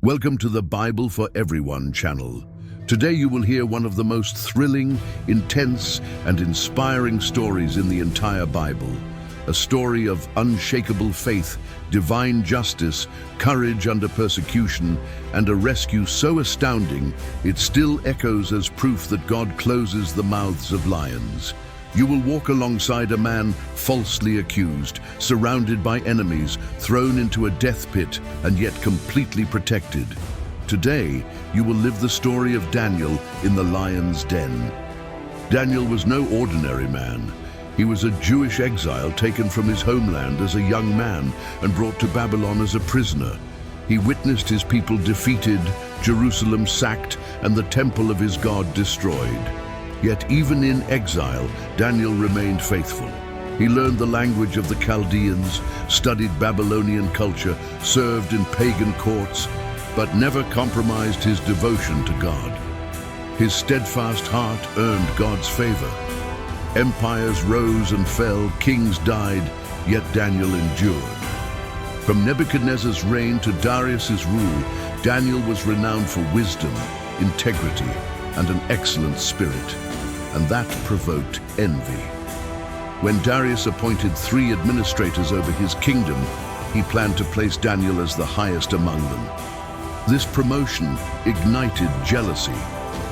Welcome to the Bible for Everyone channel. Today you will hear one of the most thrilling, intense, and inspiring stories in the entire Bible. A story of unshakable faith, divine justice, courage under persecution, and a rescue so astounding it still echoes as proof that God closes the mouths of lions. You will walk alongside a man falsely accused, surrounded by enemies, thrown into a death pit, and yet completely protected. Today, you will live the story of Daniel in the lion's den. Daniel was no ordinary man. He was a Jewish exile taken from his homeland as a young man and brought to Babylon as a prisoner. He witnessed his people defeated, Jerusalem sacked, and the temple of his God destroyed. Yet even in exile, Daniel remained faithful. He learned the language of the Chaldeans, studied Babylonian culture, served in pagan courts, but never compromised his devotion to God. His steadfast heart earned God's favor. Empires rose and fell, kings died, yet Daniel endured. From Nebuchadnezzar's reign to Darius's rule, Daniel was renowned for wisdom, integrity, and an excellent spirit, and that provoked envy. When Darius appointed 3 administrators over his kingdom, he planned to place Daniel as the highest among them. This promotion ignited jealousy.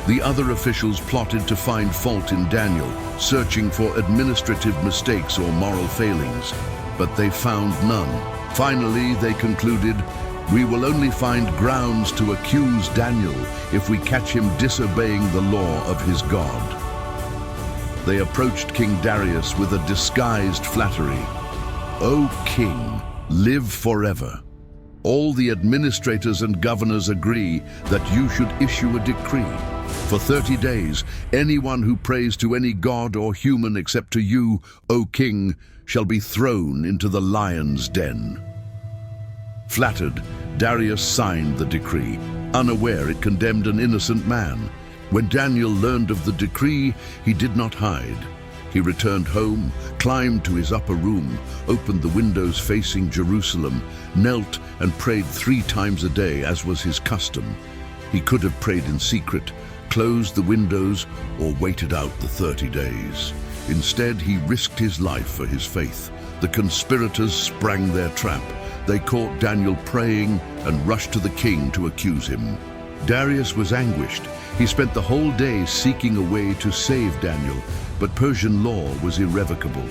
The other officials plotted to find fault in Daniel, searching for administrative mistakes or moral failings, but they found none. Finally, they concluded, "We will only find grounds to accuse Daniel if we catch him disobeying the law of his God." They approached King Darius with a disguised flattery. "O king, live forever. All the administrators and governors agree that you should issue a decree. For 30 days, anyone who prays to any god or human except to you, O king, shall be thrown into the lion's den." Flattered, Darius signed the decree, unaware it condemned an innocent man. When Daniel learned of the decree, he did not hide. He returned home, climbed to his upper room, opened the windows facing Jerusalem, knelt and prayed 3 times a day, as was his custom. He could have prayed in secret, closed the windows, or waited out the 30 days. Instead, he risked his life for his faith. The conspirators sprang their trap. They caught Daniel praying and rushed to the king to accuse him. Darius was anguished. He spent the whole day seeking a way to save Daniel, but Persian law was irrevocable.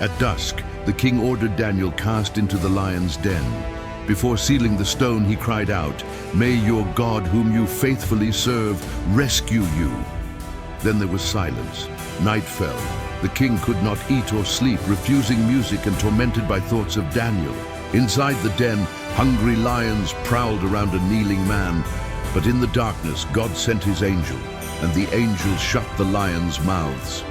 At dusk, the king ordered Daniel cast into the lion's den. Before sealing the stone, he cried out, "May your God, whom you faithfully serve, rescue you." Then there was silence. Night fell. The king could not eat or sleep, refusing music and tormented by thoughts of Daniel. Inside the den, hungry lions prowled around a kneeling man. But in the darkness, God sent his angel, and the angel shut the lions' mouths.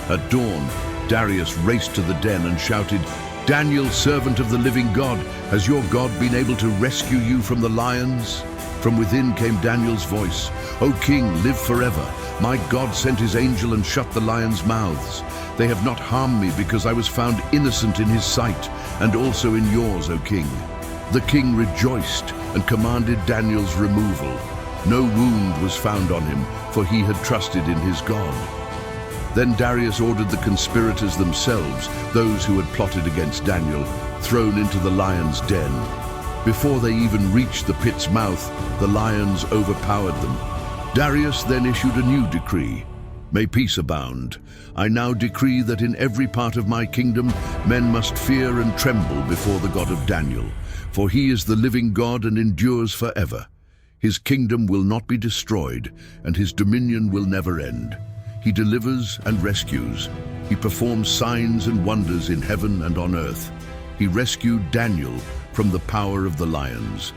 At dawn, Darius raced to the den and shouted, "Daniel, servant of the living God, has your God been able to rescue you from the lions?" From within came Daniel's voice, "O king, live forever. My God sent his angel and shut the lions' mouths. They have not harmed me because I was found innocent in his sight, and also in yours, O king." The king rejoiced and commanded Daniel's removal. No wound was found on him, for he had trusted in his God. Then Darius ordered the conspirators themselves, those who had plotted against Daniel, thrown into the lion's den. Before they even reached the pit's mouth, the lions overpowered them. Darius then issued a new decree. "May peace abound. I now decree that in every part of my kingdom men must fear and tremble before the God of Daniel, for he is the living God and endures forever. His kingdom will not be destroyed, and his dominion will never end. He delivers and rescues. He performs signs and wonders in heaven and on earth. He rescued Daniel from the power of the lions."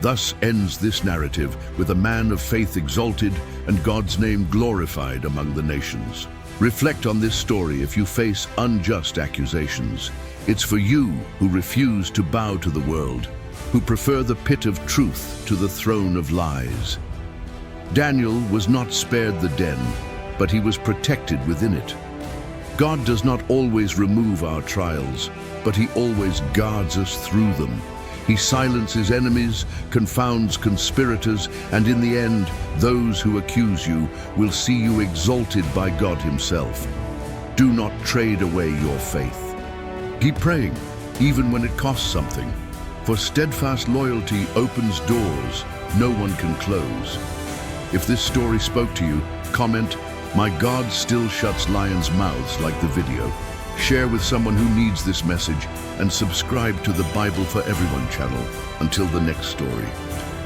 Thus ends this narrative, with a man of faith exalted and God's name glorified among the nations. Reflect on this story if you face unjust accusations. It's for you who refuse to bow to the world, who prefer the pit of truth to the throne of lies. Daniel was not spared the den, but he was protected within it. God does not always remove our trials, but he always guards us through them. He silences enemies, confounds conspirators, and in the end, those who accuse you will see you exalted by God Himself. Do not trade away your faith. Keep praying, even when it costs something, for steadfast loyalty opens doors no one can close. If this story spoke to you, comment, "My God still shuts lions' mouths," like the video. Share with someone who needs this message and subscribe to the Bible for Everyone channel. Until the next story.